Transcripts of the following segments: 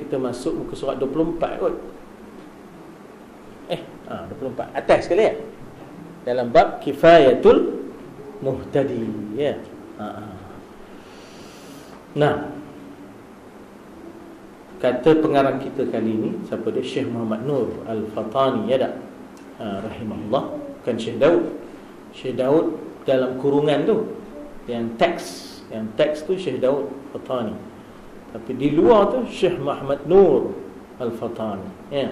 kita masuk muka surat 24 kot. 24 atas sekali ya. Dalam bab kifayatul muhtadi ya. Nah, kata pengarang kita kali ini siapa dia? Syekh Muhammad Nur Al-Fatani ya tak? Rahimahullah. Bukan Syekh Daud. Syekh Daud dalam kurungan tu. Yang teks tu Syekh Daud Fatani. Tapi di luar tu Syekh Muhammad Nur Al-Fatani ya.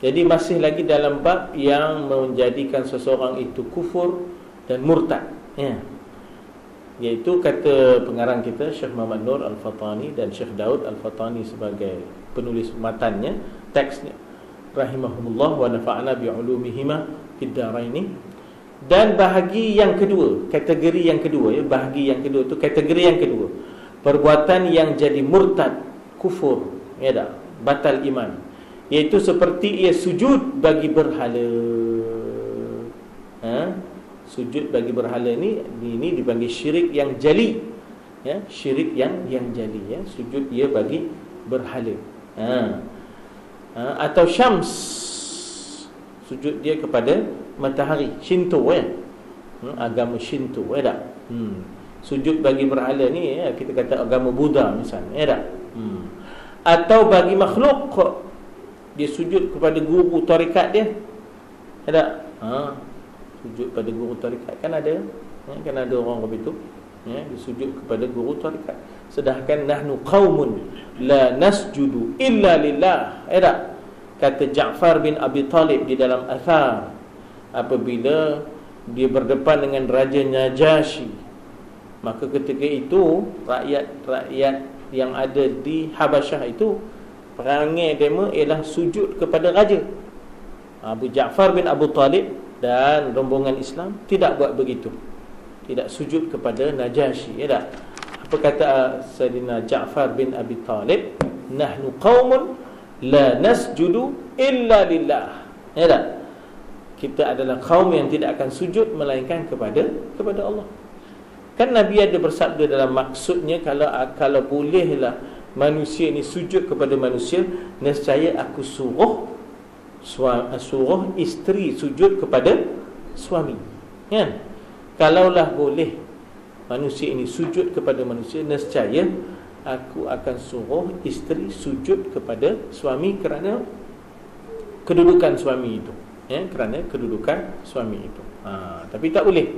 Jadi masih lagi dalam bab yang menjadikan seseorang itu kufur dan murtad ya. Iaitu kata pengarang kita Syekh Muhammad Nur Al-Fatani dan Syekh Daud Al-Fatani sebagai penulis matannya, teksnya, rahimahumullah wa nafa'ana bi'ulumihima fid dharaini. Dan bahagi yang kedua, kategori yang kedua ya, bahagi yang kedua tu kategori yang kedua, perbuatan yang jadi murtad, kufur ya dah, batal iman, iaitu seperti ia sujud bagi berhala. Sujud bagi berhala ini dipanggil syirik yang jali ya, syirik yang jali ya, sujud ia bagi berhala. Atau syams, sujud dia kepada matahari, Shinto ya. Agama Shinto ya tak? Sujud bagi berhala ni ya, kita kata agama Buddha misalnya ya tak? Atau bagi makhluk, dia sujud kepada guru tarikat dia ya tak? Sujud pada guru tarikat kan ada orang begitu ya, dia sujud kepada guru tarikat. Sedangkan nahnu qaumun la nasjudu illa lillah ya tak? Kata Ja'far bin Abi Talib di dalam athar, apabila dia berdepan dengan Raja Najasyi, maka ketika itu rakyat yang ada di Habasyah itu perangai dema ialah sujud kepada raja. Abu Ja'far bin Abu Talib dan rombongan Islam tidak buat begitu, tidak sujud kepada Najasyi ya tak? Apa kata Sayyidina Ja'far bin Abi Talib? Nahnu qaumun la nasjudu illa lillah ya tak? Kita adalah kaum yang tidak akan sujud melainkan kepada Allah. Kan Nabi ada bersabda dalam maksudnya, kalau bolehlah manusia ini sujud kepada manusia, nescaya aku suruh isteri sujud kepada suami kan? Kalaulah boleh manusia ini sujud kepada manusia, nescaya aku akan suruh isteri sujud kepada suami kerana kedudukan suami itu ya, kerana kedudukan suami itu. Tapi tak boleh,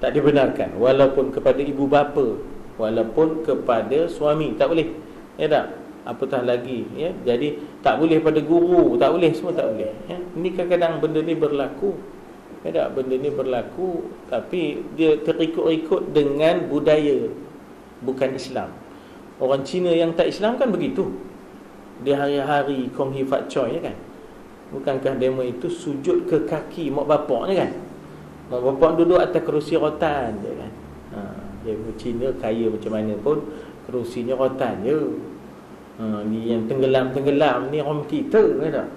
tak dibenarkan, walaupun kepada ibu bapa, walaupun kepada suami tak boleh ya tak? Apatah lagi ya, jadi tak boleh pada guru, tak boleh, semua tak boleh ya. Ini kadang-kadang benda ni berlaku ya tak? Benda ni berlaku tapi dia terikut-ikut dengan budaya, bukan Islam. Orang Cina yang tak Islam kan begitu, dia hari-hari Kong Hi Fat Choi ya kan? Bukankah demo itu sujud ke kaki mak bapaknya kan? Mak bapak duduk atas kerusi rotan je kan? Dia Cina kaya macam mana pun kerusinya rotan je. Ni yang tenggelam ni orang kita kan tak?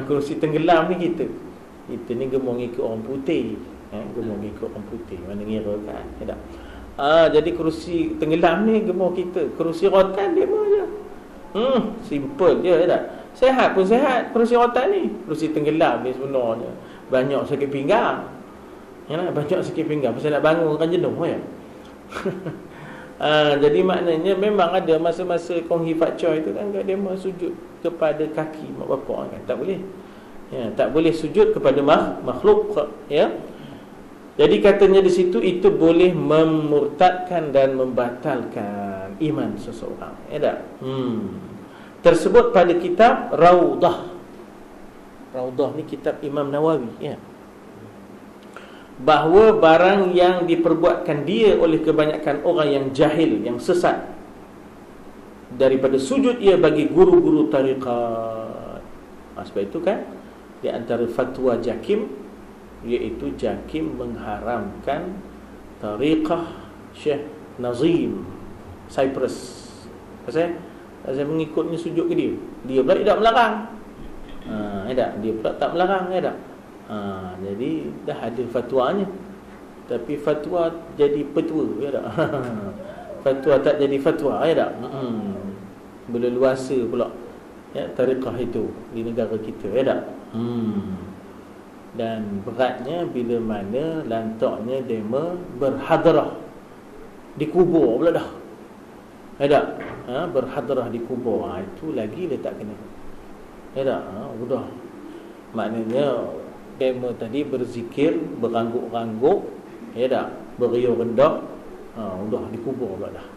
Kerusi tenggelam ni kita ni gemuk ikut orang putih gemuk ikut orang putih, mana ngira kan ya tak? Jadi kerusi tenggelam ni gemuk kita, kerusi rotan dia pun je simple je ya tak? Sehat pun sehat kerusi rotan ni, kerusi tenggelam ni sebenarnya banyak sakit pinggang ya, banyak sakit pinggang pasal nak bangun kan jenuh ya. Jadi maknanya memang ada masa-masa Kong Hi Fat Choi tu kan, dia mau sujud kepada kaki mak bapak kan, tak boleh ya, tak boleh sujud kepada makhluk ya. Jadi katanya di situ itu boleh memurtadkan dan membatalkan iman seseorang ya tak? Tersebut pada kitab Raudah ni kitab Imam Nawawi ya, bahawa barang yang diperbuatkan dia oleh kebanyakan orang yang jahil, yang sesat, daripada sujud ia bagi guru-guru tariqat. Sebab itu kan di antara fatwa Jakim, iaitu Jakim mengharamkan tariqah Syekh Nazim Cyprus. Pasal mengikutnya sujud ke dia pula tidak melarang. Dia pula tak melarang ya tak? Jadi dah ada fatwanya, tapi fatwa jadi petua ya tak? Fatwa tak jadi fatwa ya tak? berleluasa pula ya, tariqah itu di negara kita, ya tak? Dan beratnya bila mana lantaknya dema berhadrah di kubur pula dah, ya tak? Berhadrah di kubur, itu lagi dia tak kena, ya tak? Udah, maknanya dema tadi berzikir, berangguk-rangguk, ya tak? Beriuh rendah, udah di kubur pula dah.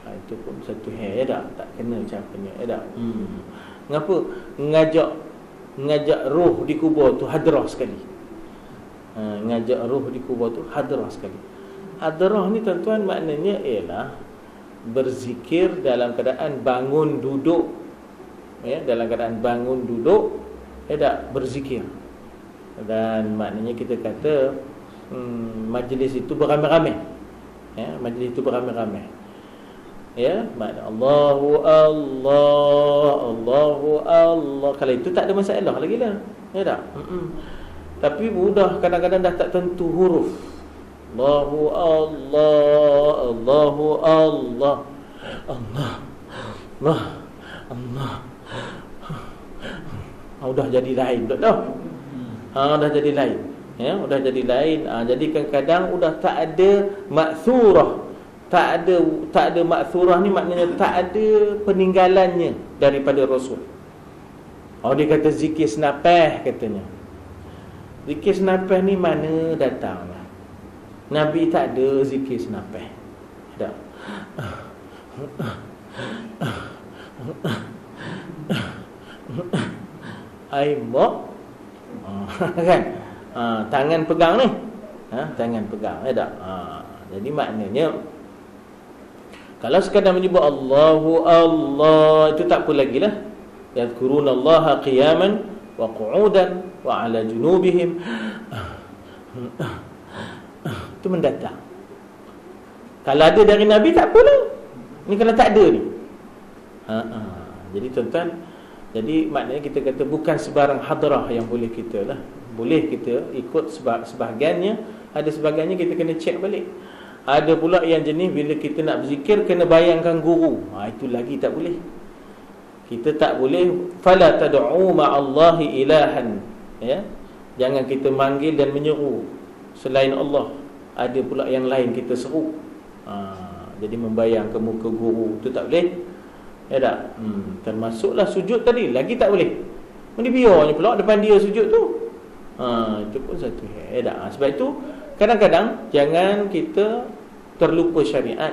Itu pun satu hal, ya tak? Tak kena macam-macamnya, ya tak? Mengapa ngajak roh di kubur tu hadrah sekali? Ngajak roh di kubur tu hadrah sekali. Hadrah ni tuan-tuan maknanya ialah berzikir dalam keadaan bangun duduk, ya, dalam keadaan bangun duduk, ya tak? Berzikir. Dan maknanya kita kata majlis itu beramai-ramai, ya, majlis itu beramai-ramai. Ya, makna Allahu Allah, Allahu Allah. Kalau itu tak ada masalah lagi lah, ya tak? Tapi mudah kadang-kadang dah tak tentu huruf. Allahu Allah, Allahu Allah, Allah, Allah, Allah. Udah jadi lain dah. Dah jadi lain. Ya, udah jadi lain. Jadi kadang-kadang udah tak ada maksurah. Tak ada maksurah ni maknanya tak ada peninggalannya daripada Rasul. Dia kata zikir senapeh katanya. Zikir senapeh ni mana datanglah? Nabi tak ada zikir senapeh. Tak. Ai mok. Kan? Tangan pegang ni. Tangan pegang, ya tak? Jadi maknanya kalau sekadar menyebut Allahu Allah, itu tak apa lagi lah. Yadhkurunallaha qiyaman wa qu'udan wa ala junubihim. Itu mendatang. Kalau ada dari Nabi tak apalah. Ni kalau tak ada ni. Jadi tuan-tuan, jadi maknanya kita kata bukan sebarang hadrah yang boleh kita lah. Boleh kita ikut sebahagiannya, ada sebahagiannya kita kena cek balik. Ada pula yang jenis bila kita nak berzikir kena bayangkan guru. Itu lagi tak boleh. Kita tak boleh fala tad'u ma'allahi ilahan, ya. Jangan kita manggil dan menyeru selain Allah. Ada pula yang lain kita seru. Jadi membayangkan muka guru tu tak boleh. Ya tak? Termasuklah sujud tadi lagi tak boleh. Mana biarnya pula depan dia sujud tu. Itu pun satu hal, ya tak? Sebab itu kadang-kadang jangan kita terlupa syariat,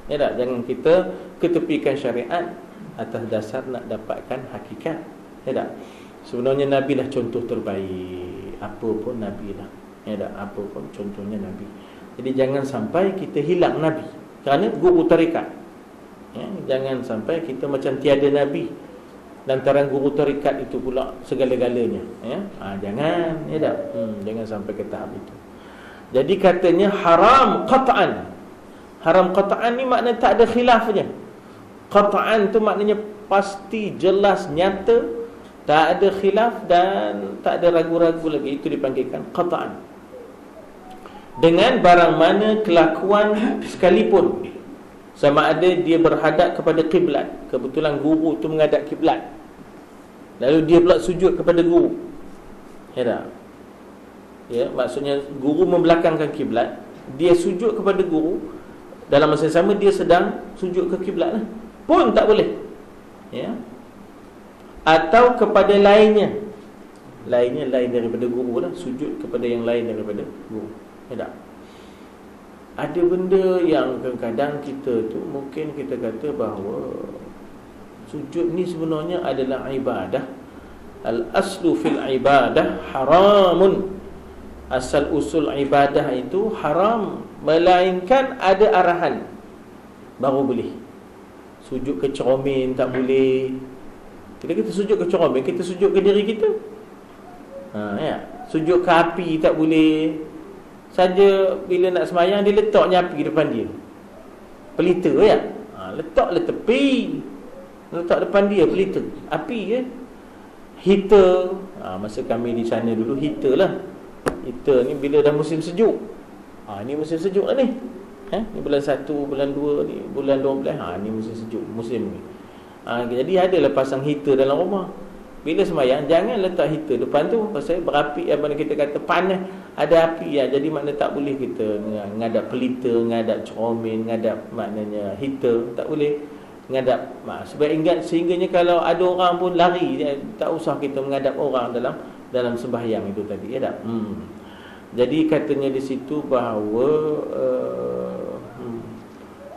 ya tak? Jangan kita ketepikan syariat atas dasar nak dapatkan hakikat, ya tak? Sebenarnya Nabi lah contoh terbaik. Apa pun Nabi lah, ya tak? Apa pun contohnya Nabi. Jadi jangan sampai kita hilang Nabi kerana guru tarikat, ya? Jangan sampai kita macam tiada Nabi, lantaran guru tarikat itu pula segala-galanya, ya? Jangan, ya tak? Jangan sampai ke tahap itu. Jadi katanya haram qat'an. Haram qat'an ni maknanya tak ada khilafnya. Qat'an tu maknanya pasti, jelas, nyata, tak ada khilaf dan tak ada ragu-ragu lagi. Itu dipanggilkan qat'an. Dengan barang mana kelakuan sekalipun, sama ada dia berhadap kepada kiblat. Kebetulan guru tu menghadap kiblat, lalu dia pula sujud kepada guru, ya tak? Ya, maksudnya guru membelakangkan kiblat, dia sujud kepada guru, dalam masa yang sama dia sedang sujud ke kiblat lah, pun tak boleh, ya. Atau kepada lainnya lain daripada guru lah, sujud kepada yang lain daripada guru, ya tak? Ada benda yang kadang-kadang kita tu mungkin kita kata bahawa sujud ni sebenarnya adalah ibadah. Al-aslu fil ibadah haramun. Asal usul ibadah itu haram, melainkan ada arahan baru boleh. Sujud ke cermin tak boleh. Kita sujud ke cermin, kita sujud ke diri kita. Ya. Sujud ke api tak boleh. Saja bila nak semayang dia letaknya api depan dia, pelita, ya. Letaklah tepi, letak depan dia pelita, api, ya. Heater, masa kami di sana dulu heater lah. Heater ni bila dah musim sejuk, ni musim sejuk lah ni, ni bulan 1, bulan 2 ni, bulan 12, ni musim sejuk, musim ni. Jadi adalah pasang heater dalam rumah. Bila sembahyang jangan letak heater depan tu, pasal berapi, apa kita kata panas, ada api ya. Jadi makna tak boleh kita ngadap pelita, ngadap cermin, ngadap maknanya heater, tak boleh ngadap. Sebab ingat sehingganya kalau ada orang pun lari, tak usah kita menghadap orang dalam sembahyang itu tadi, ya tak? Jadi katanya di situ bahawa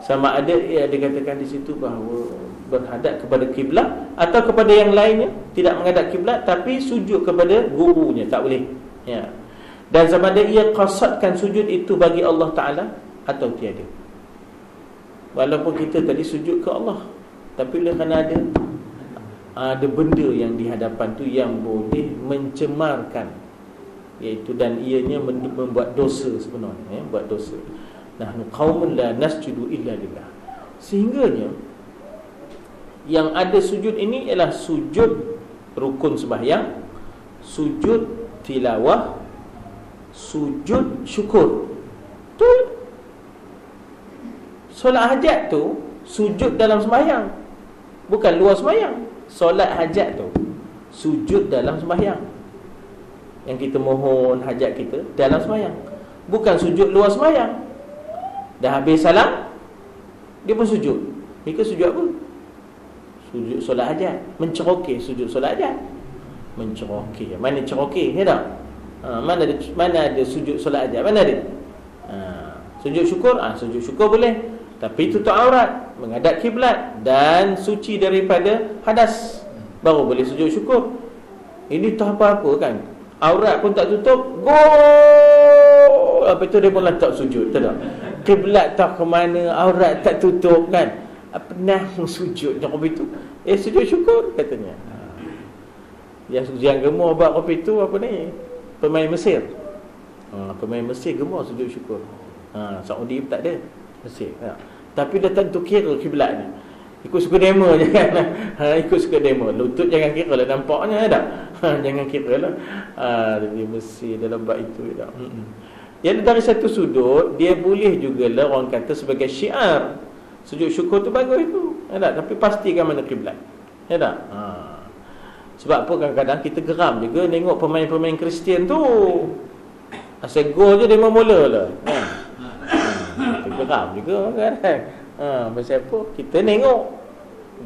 sama ada dikatakan di situ bahawa berhadap kepada kiblat atau kepada yang lainnya, tidak menghadap kiblat tapi sujud kepada gurunya, tak boleh, ya. Dan sama ada ia qasadkan sujud itu bagi Allah Ta'ala atau tiada. Walaupun kita tadi sujud ke Allah, tapi kerana ada benda yang di hadapan tu yang boleh mencemarkan, iaitu dan ianya membuat dosa sebenarnya, buat dosa. Nahnu qaumun la nasjudu illa lillah. Sehingganya yang ada sujud ini ialah sujud rukun sembahyang, sujud tilawah, sujud syukur. Tu solat hajat tu sujud dalam sembahyang, bukan luar sembahyang. Solat hajat tu sujud dalam sembahyang, yang kita mohon hajat kita dalam sembahyang, bukan sujud luar sembahyang. Dah habis salam dia pun sujud. Mereka sujud apa? Sujud solat hajat, mencerokeh sujud solat hajat. Mencerokeh, mana cerokeh, ya tak? Mana ada sujud solat hajat, mana ada? Sujud syukur, sujud syukur boleh, tapi tutup aurat, menghadap kiblat dan suci daripada hadas, baru boleh sujud syukur. Ini tak apa-apa kan, aurat pun tak tutup, apa itu dia pun letak sujud, tak? Kiblat tak ke mana, aurat tak tutup kan, pernah sujud macam kopi tu, sujud syukur katanya. Yang gemar buat kopi tu apa ni, pemain Mesir. Pemain Mesir gemar sujud syukur. Saudi tak ada, Mesir. Tapi dia tentu kira kiblat ni, ikut suka demo je kan. Ikut suka demo, lutut jangan kira lah, nampaknya tak. Jangan kira lah. Di Mesir dalam bab itu tak. Yang dari satu sudut dia boleh jugalah orang kata sebagai syiar. Sujud syukur tu bagus itu, ya tak? Tapi pastikan mana kiblat, ya tak? Sebab apa kadang-kadang kita geram juga tengok pemain-pemain Kristian tu, asal gol je dia mula lah, kita geram juga kan. Pasal apa? Kita tengok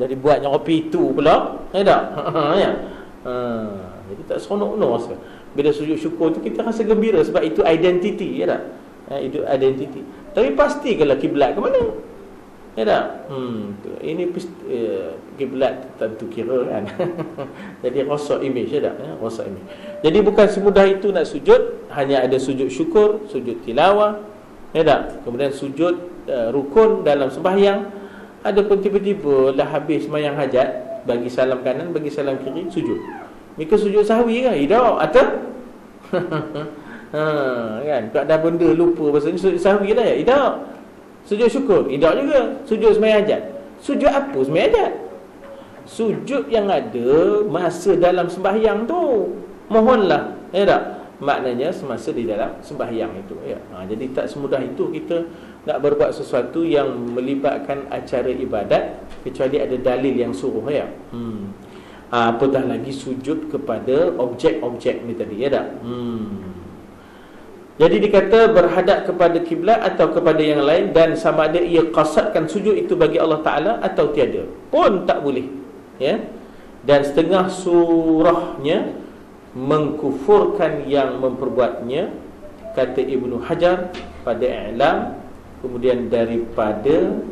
dah dibuatnya kopi itu pula, ya tak? Ya. Jadi tak seronok rasa. Bila sujud syukur tu kita rasa gembira sebab itu identiti, ya tak? Itu identiti. Tapi pastikanlah kiblat ke mana, ya tak? Ini kiblat tentu kira kan. Jadi rosak image, ya tak? Rosak image. Jadi bukan semudah itu nak sujud. Hanya ada sujud syukur, sujud tilawah, ya tak? Kemudian sujud rukun dalam sembahyang. Ada pun tiba-tiba dah habis sembahyang hajat, bagi salam kanan, bagi salam kiri, sujud. Mereka sujud sahwi kan? Tidak, atau kan? Tak ada benda lupa pasal ni, sujud sahwi lah ya? Tidak. Sujud syukur, tidak juga. Sujud sembahyang hajat. Sujud apa sembahyang hajat? Sujud yang ada masa dalam sembahyang tu. Mohonlah, ya tak? Maknanya semasa di dalam sembahyang itu, ya. Jadi tak semudah itu kita nak berbuat sesuatu yang melibatkan acara ibadat kecuali ada dalil yang suruh, ya. Apatah lagi sujud kepada objek-objek ni tadi, ya tak? Jadi dikata berhadap kepada kiblat atau kepada yang lain, dan sama ada ia qasadkan sujud itu bagi Allah Ta'ala atau tiada pun tak boleh, ya. Dan setengah surahnya mengkufurkan yang memperbuatnya, kata Ibnu Hajar pada I'lam. Kemudian daripada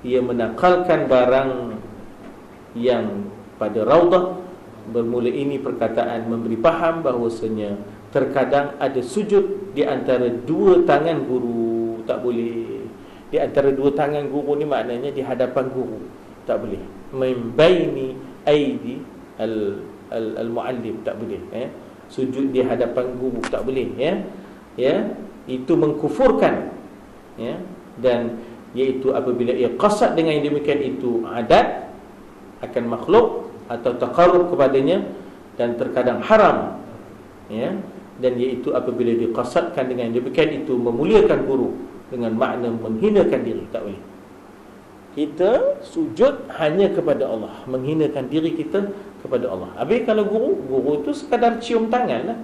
ia menakalkan barang yang pada Raudah, bermula ini perkataan memberi faham bahawasanya terkadang ada sujud di antara dua tangan guru, tak boleh. Di antara dua tangan guru ni maknanya di hadapan guru, tak boleh. Membaini aidi al-muallim, tak boleh, sujud di hadapan guru, tak boleh, ya. Itu mengkufurkan, ya. Dan iaitu apabila ia qasad dengan yang demikian itu adat akan makhluk atau taqarrub kepadanya, dan terkadang haram, ya. Dan iaitu apabila diqasadkan dengan yang demikian itu memuliakan guru dengan makna menghinakan diri, tak boleh. Kita sujud hanya kepada Allah, menghinakan diri kita kepada Allah. Habis kalau guru tu sekadar cium tangan lah,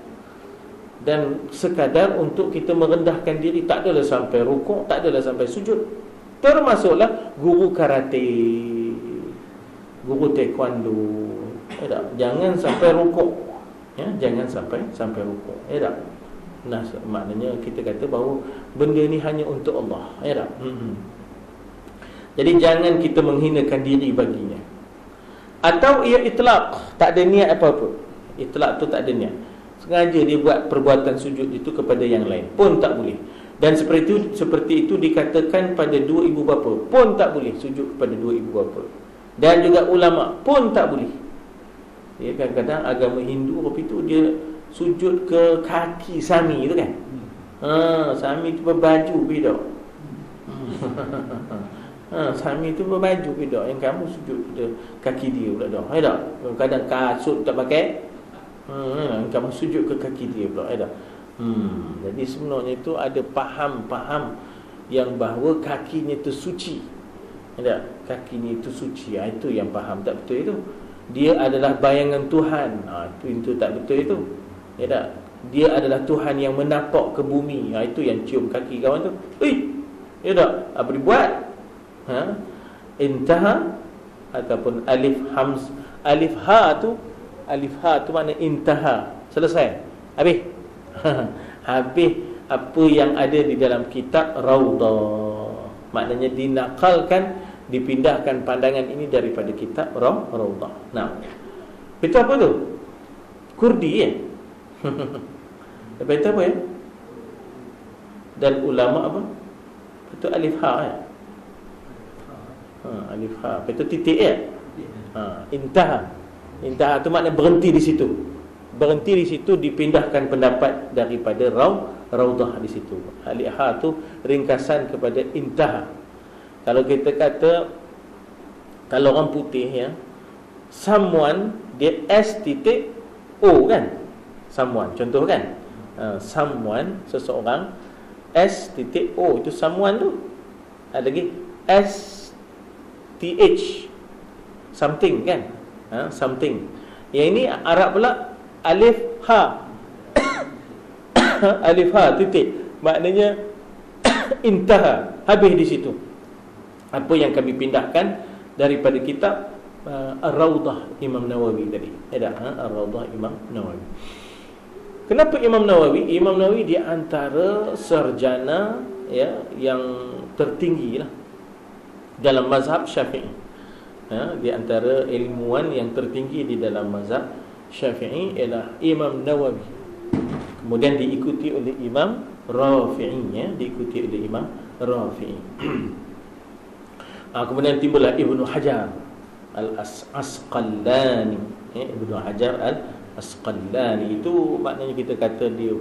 dan sekadar untuk kita merendahkan diri, tak adalah sampai rukuk, tak adalah sampai sujud. Termasuklah guru karate, guru taekwondo, jangan sampai rukuk, ya, jangan sampai rukuk, ya tak? Nah, maknanya kita kata bahawa benda ni hanya untuk Allah, ya tak? Jadi jangan kita menghinakan diri baginya. Atau ia itlaq, tak ada niat apa-apa. Itlaq tu tak ada niat, sengaja dia buat perbuatan sujud itu kepada yang lain pun tak boleh. Dan seperti itu dikatakan pada dua ibu bapa pun tak boleh sujud kepada dua ibu bapa. Dan juga ulama pun tak boleh. Ya, kadang-kadang agama Hindu waktu itu dia sujud ke kaki Sami tu kan. Sami tu berbaju beda. Sami tu berbaju beda, yang kamu sujud ke kaki dia pula dah. Hai tak? Kadang kasut tak pakai. Kamu sujud ke kaki dia pula, hai tak? Jadi sebenarnya itu ada faham yang bahawa kakinya itu suci. Ada kakinya itu suci. Itu yang faham tak betul itu. Dia adalah bayangan Tuhan. Itu tak betul itu. Ya tak? Dia adalah Tuhan yang menapak ke bumi. Itu yang cium kaki kawan tu. Ya tak? Apa dia buat? Intaha ataupun alif ha tu makna intaha, selesai, habis. Habis apa yang ada di dalam kitab Raudhah, maknanya dinakalkan, dipindahkan pandangan ini daripada kitab Raudhah. Nah, itu apa tu? Kurdi ya. Lepas itu apa ya? Dan ulama apa? Itu alif ha ya. Alif ha. Lepas itu titik ya. Intaha. Intaha tu makna berhenti di situ. Berhenti di situ, dipindahkan pendapat daripada Raudhah di situ. Alif ha tu ringkasan kepada intaha. Kalau kita kata, kalau orang putih ya, someone dia S titik O kan. Someone, contoh kan. Someone, seseorang, S titik O, itu someone tu. Ada lagi S TH, something kan. Something. Yang ini Arab pula alif ha. Alif ha titik, maknanya intaha, habis di situ. Apa yang kami pindahkan daripada kitab Ar-Raudhah Imam Nawawi tadi. Ar-Raudhah Imam Nawawi. Kenapa Imam Nawawi? Imam Nawawi di antara sarjana ya yang tertinggi lah dalam mazhab Syafi'i. Di antara ilmuwan yang tertinggi di dalam mazhab Syafi'i ialah Imam Nawawi. Kemudian diikuti oleh Imam Rafi'i, ya, diikuti oleh Imam Rafi'i. Kemudian timbullah Ibnu Hajar Al-Asqalani. Ibnu Hajar Al-Asqalani itu maknanya kita kata dia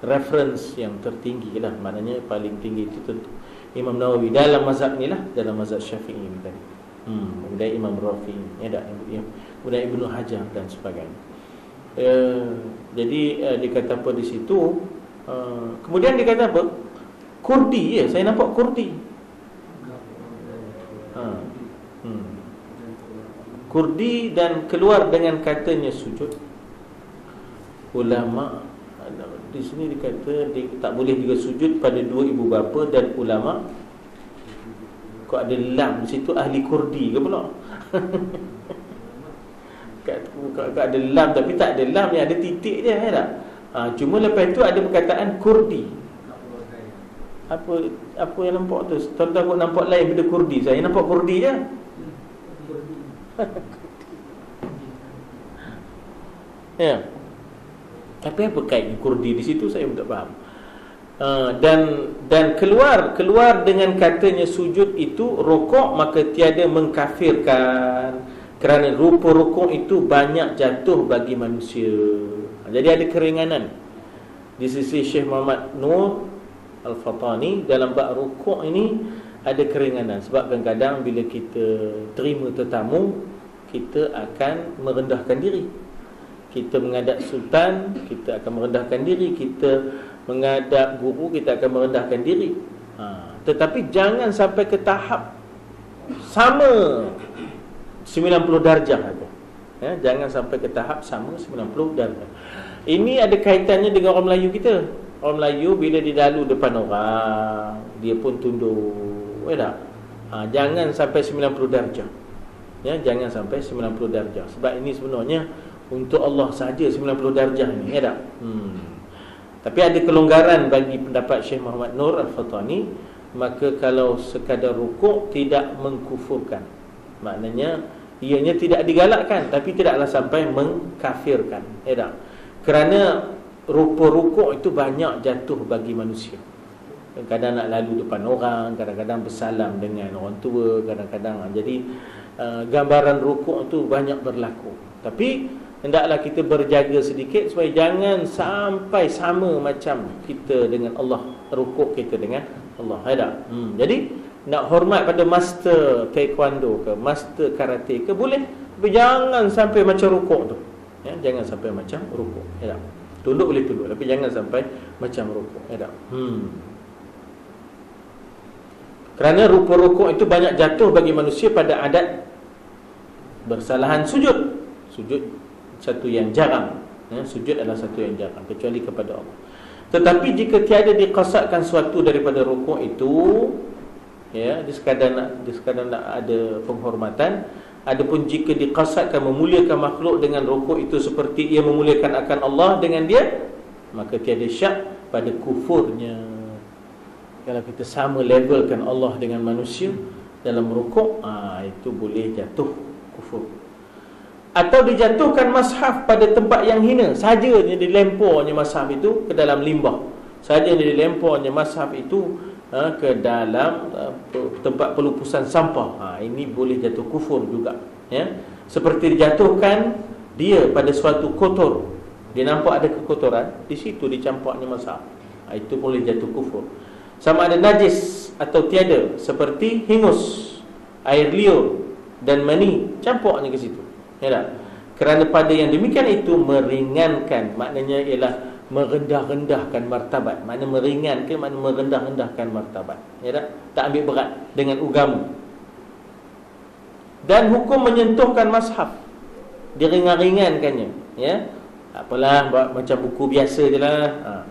reference yang tertinggi lah, maknanya paling tinggi itu tentu Imam Nawawi dalam mazhab ni lah, dalam mazhab Syafi'i ni tadi. Kemudian Imam Rafi'i, ya, kemudian Ibnu Hajar dan sebagainya. Jadi dikata apa di situ? Kemudian dikata apa? Kurdi, ya, saya nampak Kurdi. Kurdi dan keluar dengan katanya sujud. Ulama di sini dikata tak boleh juga sujud pada dua ibu bapa, dan ulama kok ada lam di situ, ahli Kurdi ke pula? Kok ada lam, tapi tak ada lam, yang ada titik je, ya tak? Cuma lepas itu ada perkataan Kurdi. Apa yang nampak tu? Tuan-tuan kok nampak lain benda Kurdi? Saya nampak Kurdi je. Ya. Tapi apa kaitnya Kurdi di situ, saya pun tak faham. Dan keluar dengan katanya sujud itu rukuk, maka tiada mengkafirkan, kerana rupa rukuk itu banyak jatuh bagi manusia. Jadi ada keringanan di sisi Syekh Muhammad Nur Al-Fatani dalam bab rukuk ini, ada keringanan. Sebab kadang-kadang bila kita terima tetamu, kita akan merendahkan diri. Kita menghadap sultan, kita akan merendahkan diri. Kita menghadap guru, kita akan merendahkan diri. Tetapi jangan sampai ke tahap sama 90 darjah aja. Ya, jangan sampai ke tahap sama 90 darjah. Ini ada kaitannya dengan orang Melayu kita. Orang Melayu bila dia lalu depan orang, dia pun tunduk. Tak? Jangan sampai 90 darjah. Ya, jangan sampai 90 darjah. Sebab ini sebenarnya untuk Allah sahaja 90 darjah ni, ya tak? Tapi ada kelonggaran bagi pendapat Syekh Muhammad Nur Al-Fatani. Maka kalau sekadar rukuk tidak mengkufurkan, maknanya ianya tidak digalakkan, tapi tidaklah sampai mengkafirkan, ya tak? Kerana rupa rukuk itu banyak jatuh bagi manusia. Kadang-kadang nak lalu depan orang, kadang-kadang bersalam dengan orang tua, kadang-kadang jadi gambaran rukuk itu banyak berlaku. Tapi hendaklah kita berjaga sedikit supaya jangan sampai sama macam kita dengan Allah, rukuk kita dengan Allah, ya tak? Jadi nak hormat pada master taekwondo ke, master karate ke boleh, tapi jangan sampai macam rukuk tu. Ya, jangan sampai macam rukuk, ya tak? Tunduk boleh tunduk, tapi jangan sampai macam rukuk, ya tak? Kerana rupa rukuk itu banyak jatuh bagi manusia pada adat bersalahan sujud. Sujud satu yang jarang, ya, sujud adalah satu yang jarang kecuali kepada Allah. Tetapi jika tiada diqasadkan suatu daripada rukuk itu, ya, dia sekadar nak ada penghormatan. Adapun jika diqasadkan memuliakan makhluk dengan rukuk itu seperti ia memuliakan akan Allah dengan dia, maka tiada syak pada kufurnya. Kalau kita sama levelkan Allah dengan manusia dalam rukuk, itu boleh jatuh kufur. Atau dijatuhkan mashaf pada tempat yang hina, sajanya dilemparnya mashaf itu ke dalam limbah, sajanya dilemparnya mashaf itu ke dalam tempat pelupusan sampah, ini boleh jatuh kufur juga, ya. Seperti dijatuhkan dia pada suatu kotor, dia nampak ada kekotoran, di situ dicampaknya mashaf, itu boleh jatuh kufur. Sama ada najis atau tiada, seperti hingus, air liur dan mani, campaknya ke situ, ya tak? Kerana pada yang demikian itu meringankan, maknanya ialah merendah-rendahkan martabat. Makna meringankan, makna merendah-rendahkan martabat, ya tak? Tak ambil berat dengan agama. Dan hukum menyentuhkan mashaf, diringan-ringankannya, ya. Tak apalah, macam buku biasa je lah,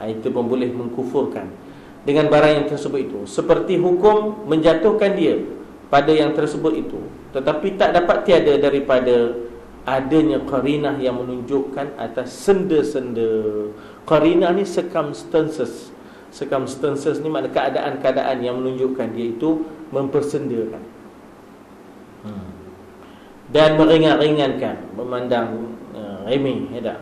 itu pun boleh mengkufurkan dengan barang yang tersebut itu. Seperti hukum menjatuhkan dia pada yang tersebut itu, tetapi tak dapat tiada daripada adanya qarinah yang menunjukkan atas senda-senda. Qarinah ni circumstances. Circumstances ni makna keadaan-keadaan yang menunjukkan dia itu mempersendakan dan meringan-ringankan, memandang remeh, ya tak?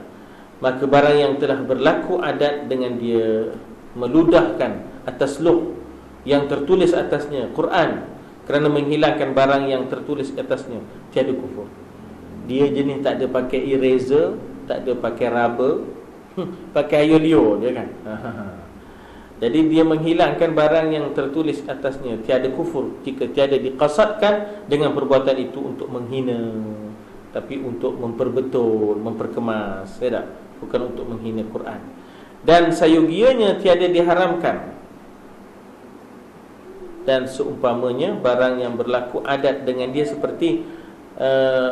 Maka barang yang telah berlaku adat dengan dia meludahkan atas loh yang tertulis atasnya Quran, kerana menghilangkan barang yang tertulis atasnya, tiada kufur. Dia jenis tak ada pakai eraser, tak ada pakai rubber, pakai air liur dia kan. Jadi dia menghilangkan barang yang tertulis atasnya, tiada kufur jika tiada diqasadkan dengan perbuatan itu untuk menghina, tapi untuk memperbetul, memperkemas, ya tak? Bukan untuk menghina Quran. Dan sayogianya tiada diharamkan. Dan seumpamanya barang yang berlaku adat dengan dia seperti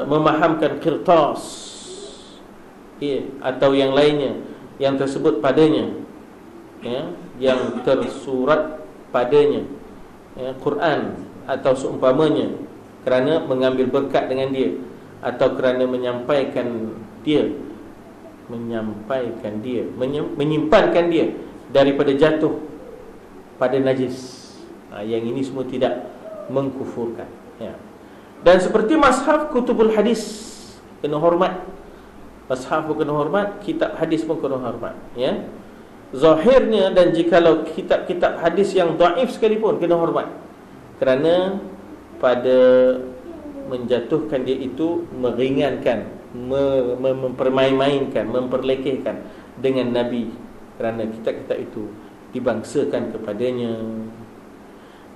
memahamkan kertas, ya, atau yang lainnya yang tersebut padanya, ya, yang tersurat padanya, ya, Quran atau seumpamanya, kerana mengambil berkat dengan dia, atau kerana menyimpankan dia daripada jatuh pada najis. Yang ini semua tidak mengkufurkan, ya. Dan seperti mashaf kutubul hadis, kena hormat. Mashaf pun kena hormat, kitab hadis pun kena hormat, ya. Zahirnya, dan jikalau kitab-kitab hadis yang dhaif sekalipun kena hormat, kerana pada menjatuhkan dia itu meringankan, mempermain-mainkan, memperlekehkan dengan Nabi, kerana kitab-kitab itu dibangsakan kepadanya.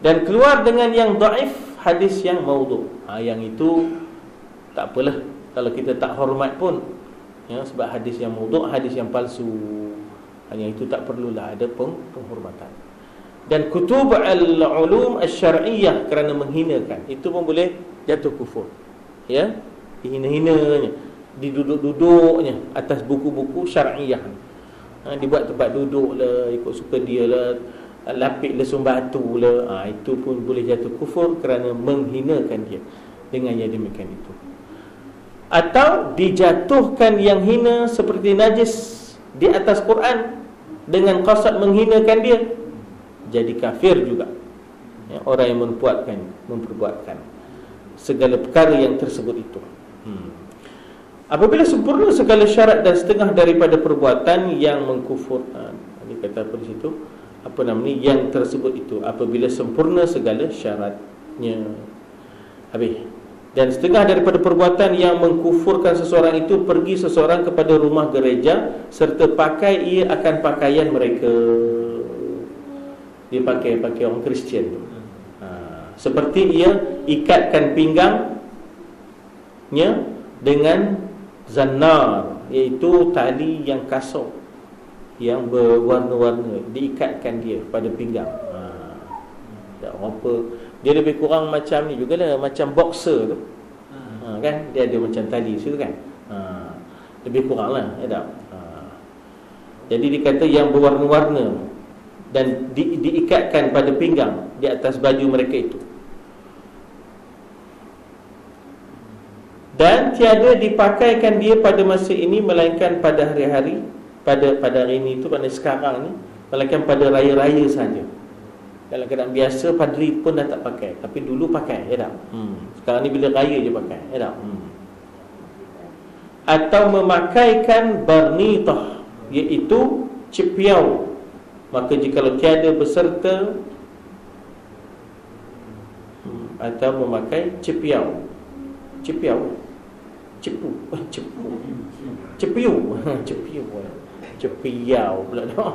Dan keluar dengan yang dhaif, hadis yang maudhu', yang itu tak apalah kalau kita tak hormat pun, ya, sebab hadis yang maudhu', hadis yang palsu, yang itu tak perlulah ada penghormatan. dan kutub al-ulum asy-syar'iyyah kerana menghinakan, itu pun boleh jatuh kufur. Ya, dihina-hinanya, diduduk-duduknya atas buku-buku syar'iyyah. Dibuat tempat duduk lah, ikut suka dia lah, lapik lesung batu lah, itu pun boleh jatuh kufur kerana menghinakan dia dengan yang demikian itu. Atau dijatuhkan yang hina seperti najis di atas Quran dengan qasad menghinakan dia, jadi kafir juga. Ya, orang yang memperbuatkan segala perkara yang tersebut itu. Apabila sempurna segala syarat dan setengah daripada perbuatan yang mengkufur, dia kata apa di situ? Apa namanya yang tersebut itu? Apabila sempurna segala syaratnya. Habis. Dan setengah daripada perbuatan yang mengkufurkan seseorang itu, pergi seseorang kepada rumah gereja serta pakai ia akan pakaian mereka. Dia pakai orang Kristian tu. Seperti ia ikatkan pinggangnya dengan zannar, iaitu tali yang kasar yang berwarna-warna, diikatkan dia pada pinggang. Tak apa. Dia lebih kurang macam ni jugalah, macam boxer tu. Kan? Dia ada macam tali situ kan. Lebih kurang lah, ya tak? Jadi dikata yang berwarna-warna dan diikatkan pada pinggang di atas baju mereka itu. Dan tiada dipakaikan dia pada masa ini melainkan pada hari-hari, pada hari ini itu, pada sekarang ni, melainkan pada raya-raya saja. Dalam keadaan biasa padri pun dah tak pakai, tapi dulu pakai, ya tak? Sekarang ni bila raya je pakai, ya tak? Atau memakaikan barnitah, iaitu cepiau. Maka jikalau tiada beserta, atau memakai cepiau. Cepiau, cepu, cepiu pula dah.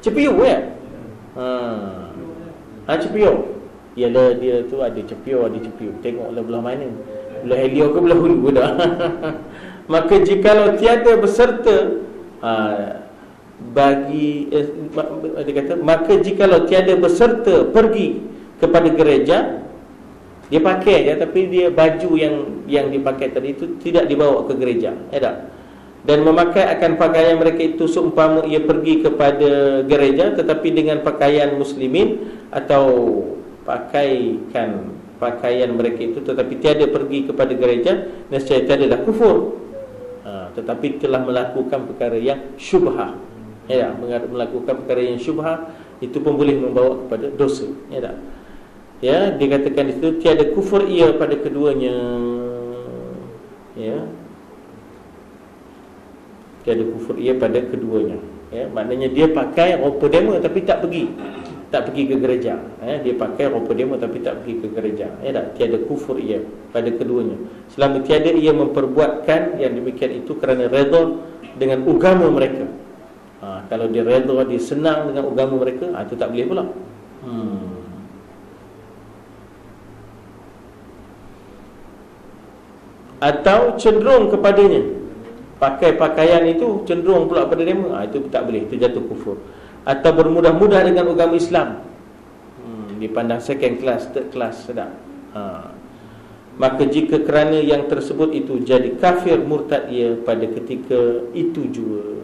Cepiu ya. Cepiu. Ialah dia tu ada cepiu, ada cepiu. Tengoklah belah mana. Belah helio ke belah hulu dah. Maka jikalau tiada beserta, dia kata, maka jikalau tiada beserta pergi kepada gereja, dia pakai je, tapi dia baju yang dipakai tadi itu tidak dibawa ke gereja, ya tak? Dan memakai akan pakaian mereka itu seumpama ia pergi kepada gereja, tetapi dengan pakaian muslimin, atau pakaikan pakaian mereka itu tetapi tiada pergi kepada gereja, nescaya tiadalah kufur, tetapi telah melakukan perkara yang syubhah. Ya, melakukan perkara yang syubhah itu pun boleh membawa kepada dosa, ya tak? Ya, dikatakan di situ tiada kufur ia pada keduanya. Ya, tiada kufur ia pada keduanya. Ya, maknanya dia pakai rupa demo tapi tak pergi ke gereja. Ya, dia pakai rupa demo tapi tak pergi ke gereja. Ya tak? Tiada kufur ia pada keduanya. Selama tiada ia memperbuatkan yang demikian itu kerana redha dengan agama mereka. Kalau dia redha, dia senang dengan agama mereka, itu tak boleh pula. Atau cenderung kepadanya, pakai pakaian itu cenderung pula pada demo, itu tak boleh, itu jatuh kufur. Atau bermudah-mudah dengan agama Islam, dipandang second class, third class, sedap. Maka jika kerana yang tersebut itu jadi kafir murtad ia pada ketika itu juga.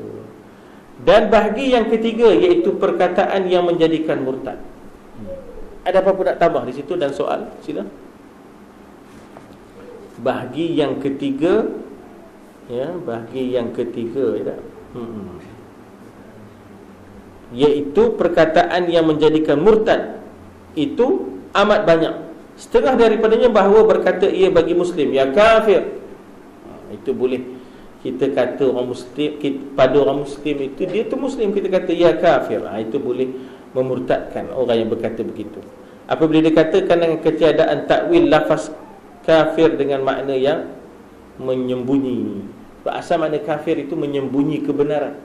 Dan bahagi yang ketiga, iaitu perkataan yang menjadikan murtad. Ada apa pun nak tambah di situ dan soal? Sila. Bahagi yang ketiga, ya, bahagi yang ketiga, ya, iaitu perkataan yang menjadikan murtad itu amat banyak. Setengah daripadanya bahawa berkata ia bagi Muslim, ya kafir. Itu boleh kita kata orang Muslim, pada orang Muslim itu, dia tu Muslim, kita kata ya kafir. Itu boleh memurtadkan orang yang berkata begitu. Apabila dikatakan dengan ketiadaan takwil lafaz kafir dengan makna yang menyembunyi. Asal makna kafir itu menyembunyi kebenaran.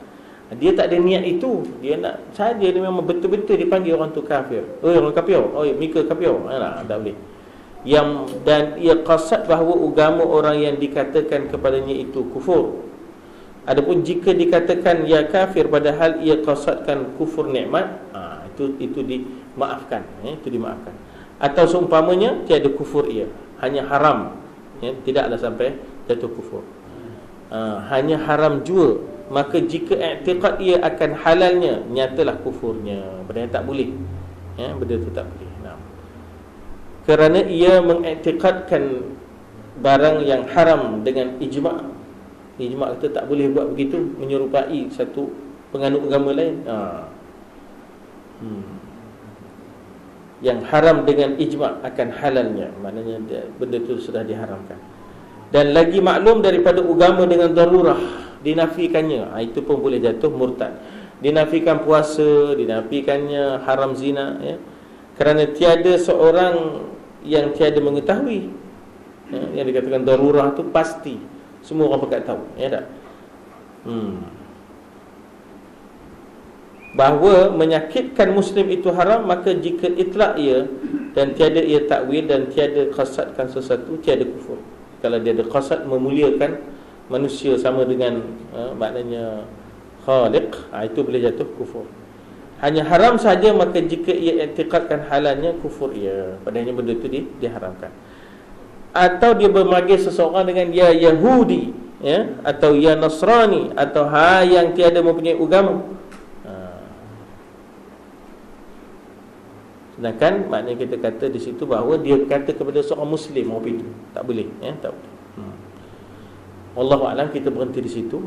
Dia tak ada niat itu, dia nak saja, dia memang betul-betul dipanggil orang tu kafir. Orang kafir, Mika kafir. Tak boleh. Dan ia qasad bahawa agama orang yang dikatakan kepadanya itu kufur. Adapun jika dikatakan ya kafir padahal ia qasadkan kufur nikmat, itu dimaafkan, itu dimaafkan. Atau seumpamanya tiada kufur ia, hanya haram, tidaklah sampai jatuh kufur. Hanya haram jua, maka jika i'tiqad ia akan halalnya, nyatalah kufurnya. Benda tak boleh, benda itu tak boleh. Kerana ia mengiktikadkan barang yang haram dengan ijma'. Ijma' kata tak boleh buat begitu, menyerupai satu penganut agama lain. Yang haram dengan ijma' akan halalnya, maknanya benda itu sudah diharamkan. Dan lagi maklum daripada agama dengan darurah, dinafikannya, itu pun boleh jatuh murtad. Dinafikan puasa, dinafikannya haram zina, kerana tiada seorang yang tiada mengetahui, yang dikatakan darurah tu pasti semua orang pakat tahu, tak? Bahawa menyakitkan Muslim itu haram, maka jika itlak ia dan tiada ia takwil dan tiada qasadkan sesuatu, tiada kufur. Kalau dia ada qasad memuliakan manusia sama dengan maknanya khaliq, itu boleh jatuh kufur. Hanya haram saja, maka jika ia i'tiqadkan halalnya, kufur ia. Padahal benda itu diharamkan. Atau dia bermagil seseorang dengan ya Yahudi, atau ya Nasrani, atau yang tiada mempunyai agama. Sedangkan maknanya kita kata di situ bahawa dia kata kepada seorang Muslim, orang itu tak boleh, tak boleh. Wallahu a'lam, kita berhenti di situ,